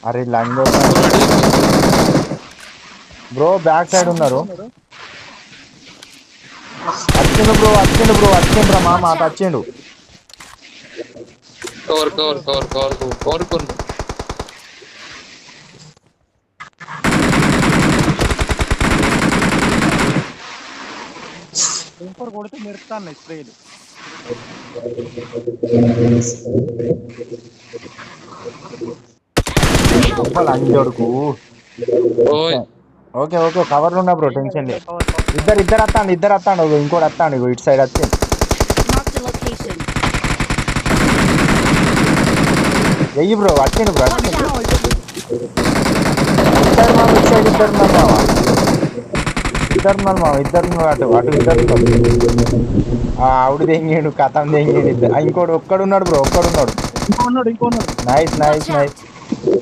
అరే లంగో bro back side ఉన్నారు. వచ్చిండు రా మామ Watch అటు out! వచ్చిండు. Cover cover cover cover cover కొను. సూపర్ కొడితే మెరుస్తాను స్ప్రేలు. Help! లంజోడుకు. ఓయ్ ఓకే ఓకే కవర్లు ఉన్నా బ్రో, ఏం కాదు, టెన్షన్ ఏం లే. కాదు, కవర్ కవర్ కవర్. ఇద్దరు వస్తాడు, ఇంకోటి వస్తాడు, ఇటు సైడ్ వచ్చింది. Marked a location. వెయ్యి బ్రో, వచ్చిండు బ్రో Watch వచ్చిండు. out! ఇటు సైడ్ ఇద్దరున్నారు మామ, ఇద్దరున్నారు అటు అటు ఇద్దరున్నారు. ఆవిడ తెంగాడు, కథం తెంగాడు. ఇంకోటి ఒక్కడున్నాడు బ్రో, ఒక్కడున్నాడు. ఇంకో ఉన్నాడు. Nice nice Watch nice. out!